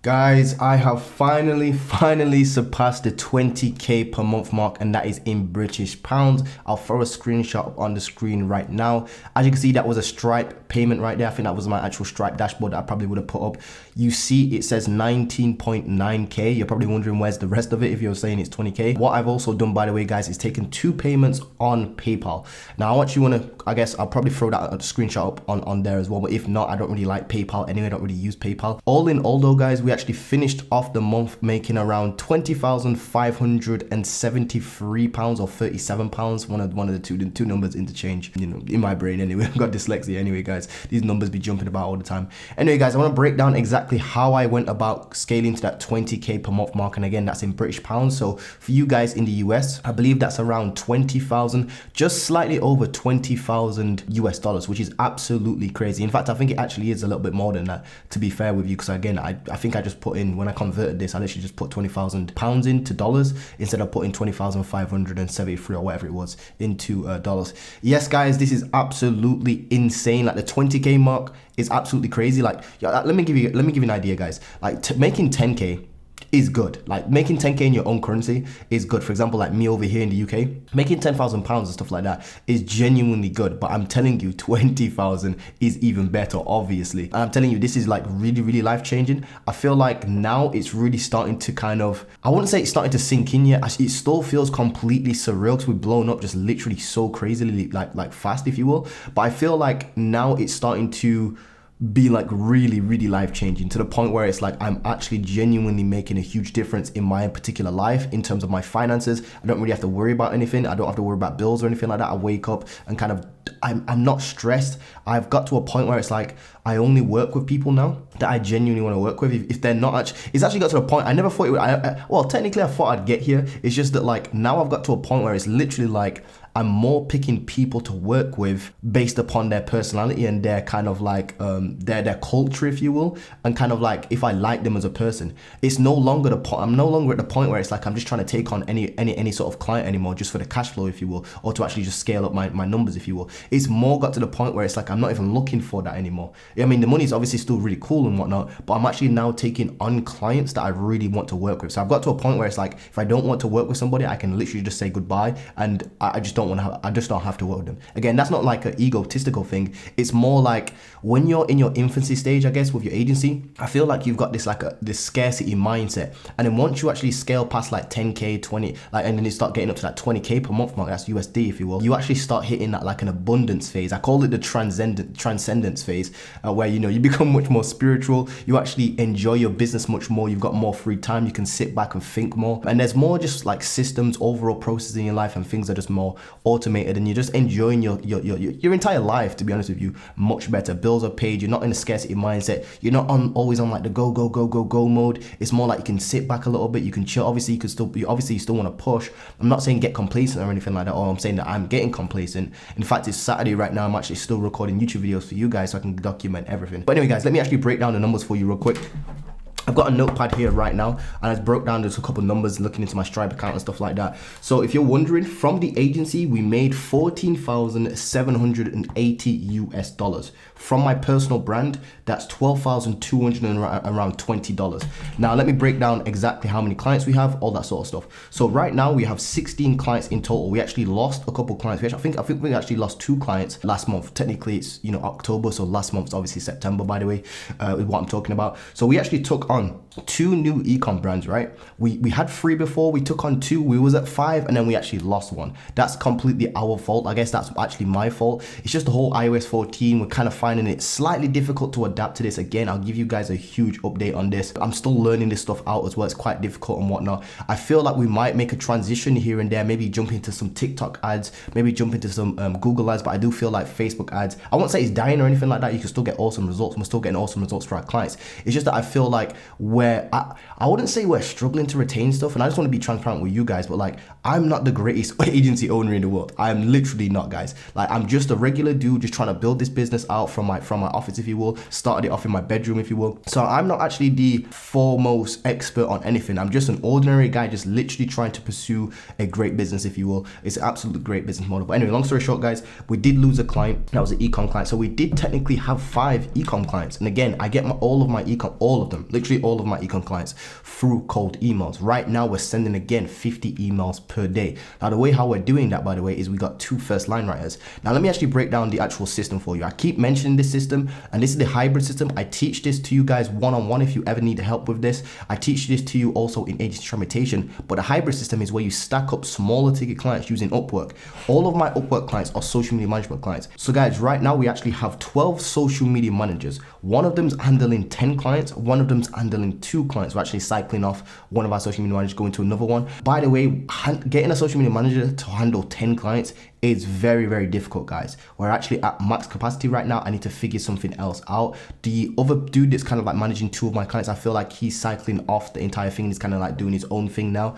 Guys, I have finally surpassed the 20k per month mark, and that is in British pounds. I'll throw a screenshot up on the screen right now. As you can see, that was a Stripe payment right there. I think that was my actual Stripe dashboard that I probably would have put up. You see it says 19.9k. You're probably wondering where's the rest of it if you're saying it's 20k. What I've also done, by the way, guys, is taken 2 payments on PayPal. Now, I actually want to, I guess I'll probably throw that screenshot up on there as well. But if not, I don't really like PayPal anyway. I don't really use PayPal. All in all though, guys, we actually finished off the month making around £20,573 or £37. One of the two numbers interchange, you know, in my brain anyway. I've got dyslexia anyway, guys. These numbers be jumping about all the time. Anyway, guys, I want to break down exactly how I went about scaling to that 20k per month mark, and again, that's in British pounds. So for you guys in the US, I believe that's around 20,000, just slightly over 20,000 US dollars, which is absolutely crazy. In fact, I think it actually is a little bit more than that, to be fair with you, because again, I think I just put in, when I converted this, I literally just put 20,000 pounds into dollars instead of putting 20,573 or whatever it was into dollars. Yes, guys, this is absolutely insane. Like the 20k mark is absolutely crazy. Like, let me give you an idea, guys. Like making 10k is good. Like making 10k in your own currency is good. For example, like me over here in the UK, making £10,000 and stuff like that is genuinely good. But I'm telling you, 20,000 is even better, obviously. And I'm telling you, this is like really life changing. I feel like now it's really starting to kind of, I wouldn't say it's starting to sink in yet. It still feels completely surreal because we've blown up just literally so crazily, like fast, if you will. But I feel like now it's starting to be like really life changing, to the point where it's like I'm actually genuinely making a huge difference in my particular life in terms of my finances. I don't really have to worry about anything. I don't have to worry about bills or anything like that. I wake up and kind of, I'm not stressed. I've got to a point where it's like I only work with people now that I genuinely want to work with. If they're not actually, it's actually got to a point I never thought it would. Well, technically I thought I'd get here. It's just that like now I've got to a point where it's literally like I'm more picking people to work with based upon their personality and their kind of like their culture, if you will, and kind of like if I like them as a person. It's no longer the point. I'm no longer at the point where it's like I'm just trying to take on any sort of client anymore just for the cash flow, if you will, or to actually just scale up my numbers, if you will. It's more got to the point where it's like I'm not even looking for that anymore. I mean, the money is obviously still really cool and whatnot, but I'm actually now taking on clients that I really want to work with. So I've got to a point where it's like if I don't want to work with somebody, I can literally just say goodbye, and I just don't have to work with them. Again, that's not like an egotistical thing. It's more like when you're in your infancy stage, I guess, with your agency, I feel like you've got this like this scarcity mindset, and then once you actually scale past like 10k, 20, like, and then you start getting up to that 20k per month mark, that's USD, if you will, you actually start hitting that like an abundance phase. I call it the transcendence phase, where you know you become much more spiritual. You actually enjoy your business much more. You've got more free time. You can sit back and think more, and there's more just like systems, overall processes in your life, and things are just more automated, and you're just enjoying your entire life, to be honest with you, much better. Bills are paid. You're not in a scarcity mindset. You're not always on like the go mode. It's more like you can sit back a little bit. You can chill. Obviously, you still want to push. I'm not saying get complacent or anything like that. Or I'm saying that I'm getting complacent. In fact, it's Saturday right now. I'm actually still recording YouTube videos for you guys so I can document everything. But anyway, guys, let me actually break down the numbers for you real quick. I've got a notepad here right now, and I broke down just a couple numbers looking into my Stripe account and stuff like that. So if you're wondering, from the agency, we made 14,780 US dollars. From my personal brand, that's 12,200 and around $20. Now let me break down exactly how many clients we have, all that sort of stuff. So right now we have 16 clients in total. We actually lost a couple clients. I think we actually lost 2 clients last month. Technically it's, you know, October, so last month's obviously September, by the way, is what I'm talking about. So we actually took on 2 new ecom brands, right? We had 3 before, we took on 2, we was at 5, and then we actually lost 1. That's completely our fault. I guess that's actually my fault. It's just the whole iOS 14, we're kind of finding it slightly difficult to adapt to this. Again, I'll give you guys a huge update on this. I'm still learning this stuff out as well. It's quite difficult and whatnot. I feel like we might make a transition here and there, maybe jump into some TikTok ads, maybe jump into some Google ads, but I do feel like Facebook ads, I won't say it's dying or anything like that. You can still get awesome results. We're still getting awesome results for our clients. It's just that I feel like I wouldn't say we're struggling to retain stuff, and I just want to be transparent with you guys, but like I'm not the greatest agency owner in the world. I'm literally not, guys. Like I'm just a regular dude just trying to build this business out from my office, if you will. Started it off in my bedroom, if you will. So I'm not actually the foremost expert on anything. I'm just an ordinary guy just literally trying to pursue a great business, if you will. It's an absolute great business model. But anyway, long story short, guys, we did lose a client. That was an ecom client. So we did technically have 5 ecom clients. And again, I get all of them, literally literally all of my econ clients through cold emails. Right now, we're sending again 50 emails per day. Now, the way how we're doing that, by the way, is we got 2 first line writers. Now, let me actually break down the actual system for you. I keep mentioning this system, and this is the hybrid system. I teach this to you guys one-on-one if you ever need help with this. I teach this to you also in agency traumatization, but the hybrid system is where you stack up smaller ticket clients using Upwork. All of my Upwork clients are social media management clients. So guys, right now we actually have 12 social media managers. One of them's handling 10 clients, one of them's handling 2 clients. We're actually cycling off one of our social media managers going to another one. By the way, getting a social media manager to handle 10 clients is very, very difficult, guys. We're actually at max capacity right now. I need to figure something else out. The other dude that's kind of like managing 2 of my clients, I feel like he's cycling off the entire thing. He's kind of like doing his own thing now.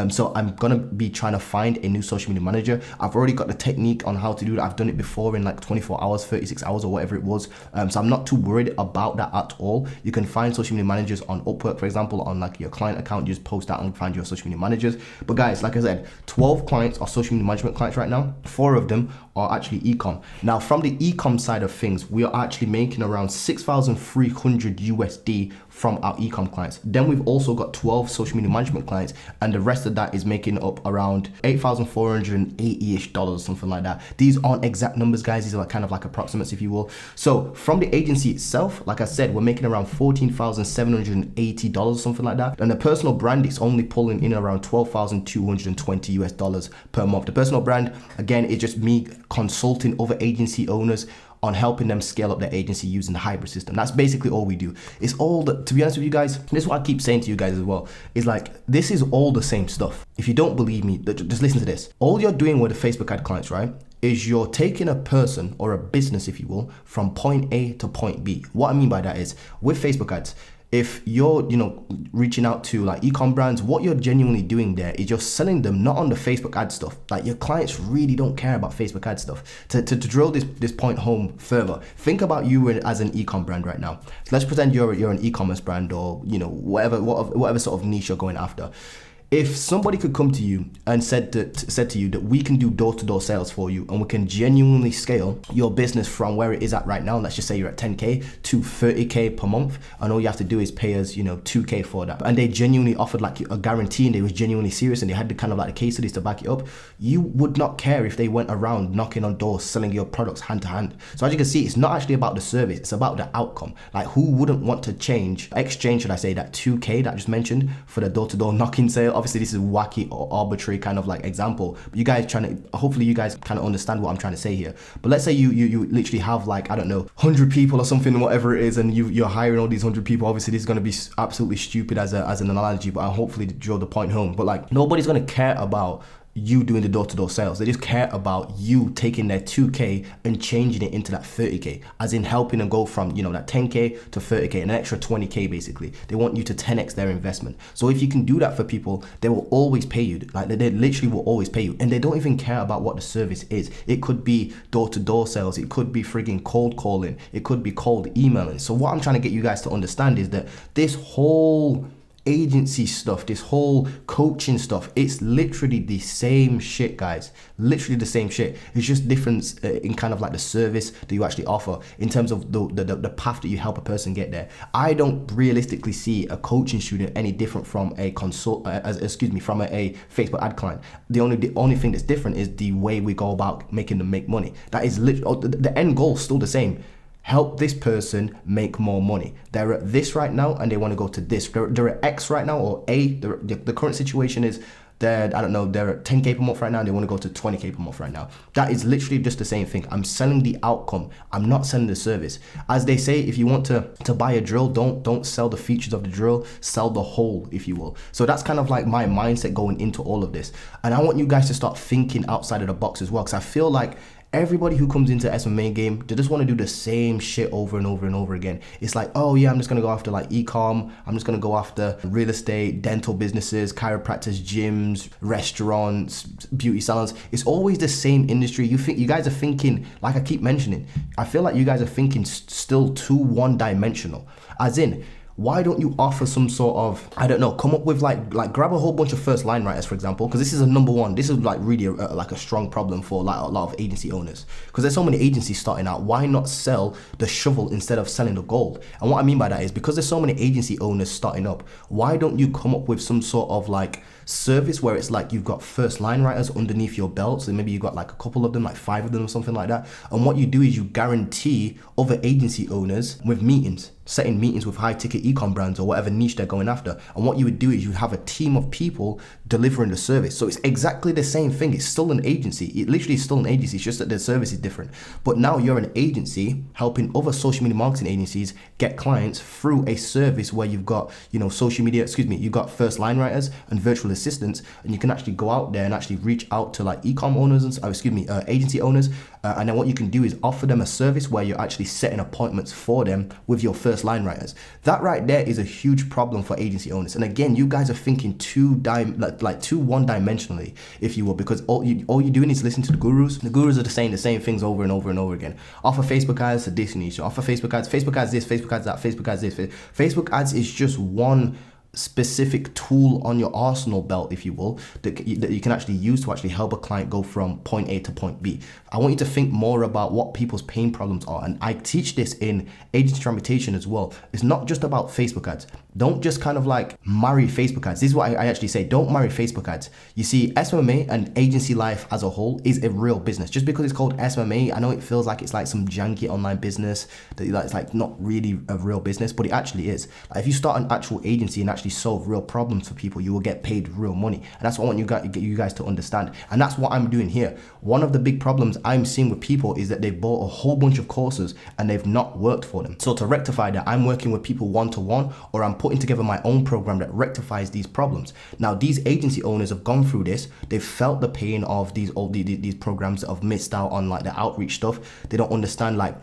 So I'm gonna be trying to find a new social media manager. I've already got the technique on how to do that. I've done it before in like 24 hours, 36 hours or whatever it was. So I'm not too worried about that at all. You can find social media managers on Upwork, for example, on like your client account. You just post that and find your social media managers. But guys, like I said, 12 clients are social media management clients right now. 4 of them are actually ecom. Now, from the ecom side of things, we are actually making around 6,300 USD from our ecom clients. Then we've also got 12 social media management clients, and the rest of that is making up around $8,480-ish, something like that. These aren't exact numbers, guys. These are like kind of like approximates, if you will. So from the agency itself, like I said, we're making around $14,780, something like that. And the personal brand is only pulling in around $12,220 US per month. The personal brand, again, is just me consulting other agency owners on helping them scale up their agency using the hybrid system. That's basically all we do. It's all the, to be honest with you guys, this is what I keep saying to you guys as well, is like, this is all the same stuff. If you don't believe me, just listen to this. All you're doing with the Facebook ad clients, right, is you're taking a person or a business, if you will, from point A to point B. What I mean by that is, with Facebook ads, if you're, reaching out to like ecom brands, what you're genuinely doing there is you're selling them not on the Facebook ad stuff. Like, your clients really don't care about Facebook ad stuff. To drill this point home further, think about you as an ecom brand right now. So let's pretend you're an e-commerce brand, or whatever sort of niche you're going after. If somebody could come to you and said to you that we can do door-to-door sales for you, and we can genuinely scale your business from where it is at right now, let's just say you're at 10K to 30K per month, and all you have to do is pay us, 2K for that. And they genuinely offered like a guarantee, and they was genuinely serious, and they had the kind of like the case studies to back it up. You would not care if they went around knocking on doors, selling your products hand to hand. So as you can see, it's not actually about the service, it's about the outcome. Like, who wouldn't want to exchange, should I say, that 2K that I just mentioned for the door-to-door knocking sale? Obviously, this is wacky or arbitrary kind of like example, but hopefully you guys kind of understand what I'm trying to say here. But let's say you literally have like, I don't know, 100 people or something, whatever it is, and you're hiring all these 100 people. Obviously, this is going to be absolutely stupid as an analogy, but I'll hopefully draw the point home. But like, nobody's going to care about you doing the door-to-door sales. They just care about you taking their 2K and changing it into that 30K, as in helping them go from, that 10K to 30K, an extra 20K basically. They want you to 10x their investment. So if you can do that for people, they will always pay you. Like, they literally will always pay you, and they don't even care about what the service is. It could be door-to-door sales, it could be frigging cold calling, it could be cold emailing. So what I'm trying to get you guys to understand is that this whole agency stuff, this whole coaching stuff, it's literally the same shit, guys. Literally the same shit. It's just difference in kind of like the service that you actually offer in terms of the path that you help a person get there. I don't realistically see a coaching student any different from a from a Facebook ad client. The only thing that's different is the way we go about making them make money. That is literally the end goal is still the same. Help this person make more money. They're at this right now and they want to go to this. They're at X right now, or A. The current situation is they're at 10K per month right now and they want to go to 20K per month right now. That is literally just the same thing. I'm selling the outcome. I'm not selling the service. As they say, if you want to buy a drill, don't sell the features of the drill, sell the hole, if you will. So that's kind of like my mindset going into all of this. And I want you guys to start thinking outside of the box as well, because I feel like everybody who comes into SMMA game, they just want to do the same shit over and over and over again. It's like, oh yeah, I'm just going to go after like e-com. I'm just going to go after real estate, dental businesses, chiropractors, gyms, restaurants, beauty salons. It's always the same industry. You guys are thinking, like I keep mentioning, I feel like you guys are thinking still too one-dimensional. As in, Why don't you offer some sort of, I don't know, come up with like grab a whole bunch of first line writers, for example, because this is a number one. This is like really like a strong problem for like a lot of agency owners, because there's so many agencies starting out. Why not sell the shovel instead of selling the gold? And what I mean by that is, because there's so many agency owners starting up, why don't you come up with some sort of like service where it's like you've got first line writers underneath your belt, so maybe you've got like a couple of them, like 5 of them or something like that, and what you do is you guarantee other agency owners with meetings, setting meetings with high ticket ecom brands or whatever niche they're going after. And what you would do is you have a team of people delivering the service. So it's exactly the same thing. It's still an agency. It literally is still an agency. It's just that the service is different. But now you're an agency helping other social media marketing agencies get clients through a service where you've got, you've got first line writers and virtual assistants, and you can actually go out there and actually reach out to like ecom owners and agency owners. And then what you can do is offer them a service where you're actually setting appointments for them with your first line writers. That right there is a huge problem for agency owners. And again, you guys are thinking too one-dimensionally, if you will, because all you're doing is listening to the gurus. The gurus are saying the same things over and over and over again. Offer Facebook ads to this niche. Offer Facebook ads this, Facebook ads that, Facebook ads this. Facebook ads is just one specific tool on your arsenal belt, if you will, that you can actually use to actually help a client go from point A to point B. I want you to think more about what people's pain problems are. And I teach this in agency reputation as well. It's not just about Facebook ads. Don't just kind of like marry Facebook ads. This is what I actually say. Don't marry Facebook ads. You see, SMMA and agency life as a whole is a real business. Just because it's called SMMA, I know it feels like it's like some janky online business that it's like not really a real business, but it actually is. Like if you start an actual agency and actually solve real problems for people, you will get paid real money. And that's what I want you guys to understand. And that's what I'm doing here. One of the big problems I'm seeing with people is that they've bought a whole bunch of courses and they've not worked for them. So to rectify that, I'm working with people one-to-one, or I'm putting together my own program that rectifies these problems. Now, these agency owners have gone through this. They've felt the pain of these programs that have missed out on like the outreach stuff. They don't understand like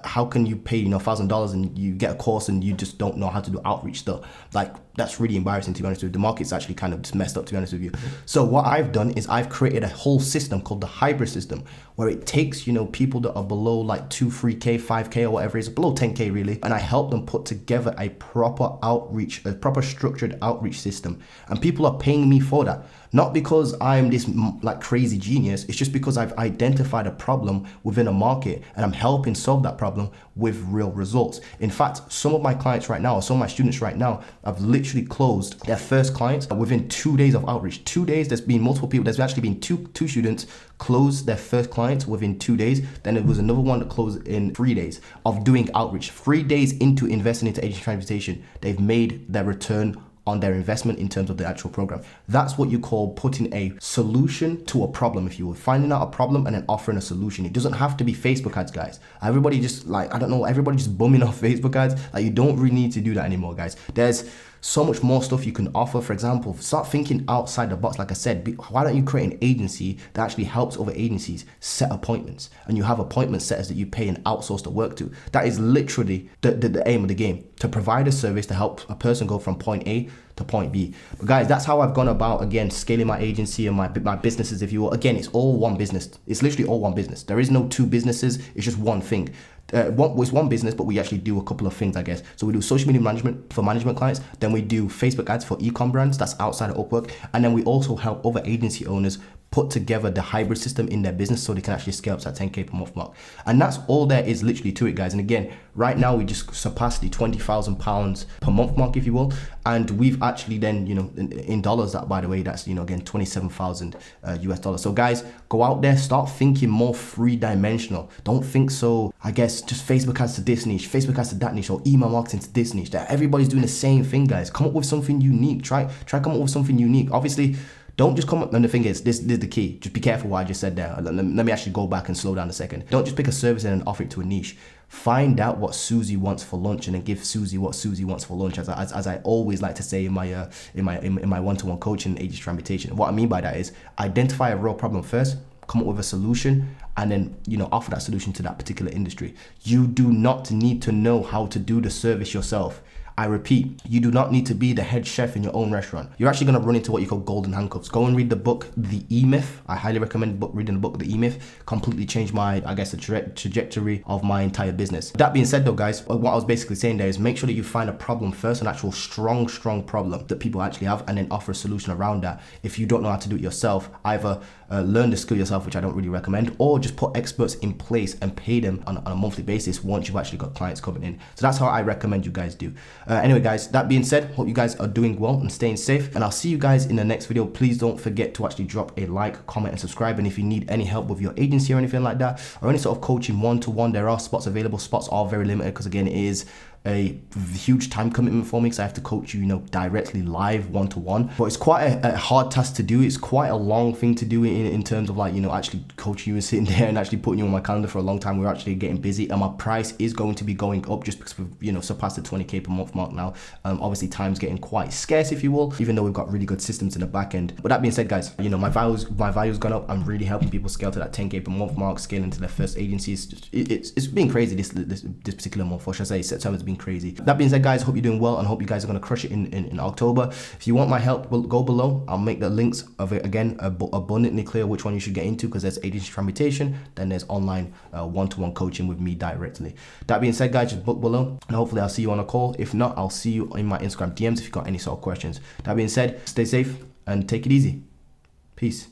how can you pay $1,000 and you get a course and you just don't know how to do outreach stuff. Like that's really embarrassing, to be honest with you. The market's actually kind of just messed up, to be honest with you. So what I've done is I've created a whole system called the hybrid system, where it takes people that are below like 2, 3K, 5K or whatever it is, below 10K really, and I help them put together a proper outreach, a proper structured outreach system. And people are paying me for that. Not because I'm this like crazy genius, it's just because I've identified a problem within a market and I'm helping solve that problem with real results. In fact, some of my clients right now, or some of my students right now, have literally closed their first clients within 2 days of outreach. 2 days, there's been multiple people, there's actually been two students close their first clients within 2 days. Then there was another one that closed in 3 days of doing outreach. 3 days into investing into agency transportation, they've made their return on their investment in terms of the actual program. That's what you call putting a solution to a problem, if you will. Finding out a problem and then offering a solution. It doesn't have to be Facebook ads, guys. Everybody just like, I don't know, everybody just bumming off Facebook ads. Like you don't really need to do that anymore, guys. There's so much more stuff you can offer. For example, start thinking outside the box. Like I said, why don't you create an agency that actually helps other agencies set appointments, and you have appointment setters that you pay and outsource the work to? That is literally the aim of the game, to provide a service to help a person go from point A to point B. But guys, that's how I've gone about, again, scaling my agency and my businesses, if you will. Again, it's all one business. It's literally all one business. There is no two businesses. It's just one thing. It's one business, but we actually do a couple of things, I guess. So we do social media management for management clients. Then we do Facebook ads for e-com brands. That's outside of Upwork. And then we also help other agency owners put together the hybrid system in their business so they can actually scale up to that 10K per month mark. And that's all there is literally to it, guys. And again, right now we just surpassed the £20,000 per month mark, if you will. And we've actually then, in dollars, that, by the way, that's, again, 27,000 US dollars. So guys, go out there, start thinking more three-dimensional. Don't think so, I guess, just Facebook ads to this niche, Facebook ads to that niche, or email marketing to this niche. That everybody's doing the same thing, guys. Come up with something unique. Try come up with something unique. Obviously, don't just come up, and the thing is, this is the key. Just be careful what I just said there. Let me actually go back and slow down a second. Don't just pick a service and offer it to a niche. Find out what Susie wants for lunch and then give Susie what Susie wants for lunch. As I always like to say in my one-to-one coaching agency reputation. What I mean by that is identify a real problem first, come up with a solution, and then offer that solution to that particular industry. You do not need to know how to do the service yourself. I repeat, you do not need to be the head chef in your own restaurant. You're actually going to run into what you call golden handcuffs. Go and read the book, The E-Myth. I highly recommend reading the book, The E-Myth. Completely changed my, I guess, the trajectory of my entire business. That being said though, guys, what I was basically saying there is make sure that you find a problem first, an actual strong problem that people actually have, and then offer a solution around that. If you don't know how to do it yourself, either learn the skill yourself, which I don't really recommend, or just put experts in place and pay them on a monthly basis once you've actually got clients coming in. So that's how I recommend you guys do. Anyway, guys, that being said, hope you guys are doing well and staying safe, and I'll see you guys in the next video. Please don't forget to actually drop a like, comment, and subscribe. And if you need any help with your agency or anything like that, or any sort of coaching one-to-one, there are spots available. Spots are very limited because, again, it is a huge time commitment for me because I have to coach you, directly live one-to-one. But it's quite a hard task to do. It's quite a long thing to do in terms of actually coaching you and sitting there and actually putting you on my calendar for a long time. We're actually getting busy, and my price is going to be going up just because we've surpassed the 20K per month mark now. Obviously time's getting quite scarce, if you will, even though we've got really good systems in the back end. But that being said, guys, my value's gone up. I'm really helping people scale to that 10K per month mark, scale into their first agencies. It's been crazy this particular month, or should I say September's been crazy. That being said, guys, hope you're doing well and hope you guys are going to crush it in October. If you want my help, go below. I'll make the links of it again abundantly clear which one you should get into, because there's agency transmutation, then there's online one-to-one coaching with me directly. That being said, guys, just book below and hopefully I'll see you on a call. If not, I'll see you in my Instagram DMs if you've got any sort of questions. That being said, stay safe and take it easy. Peace.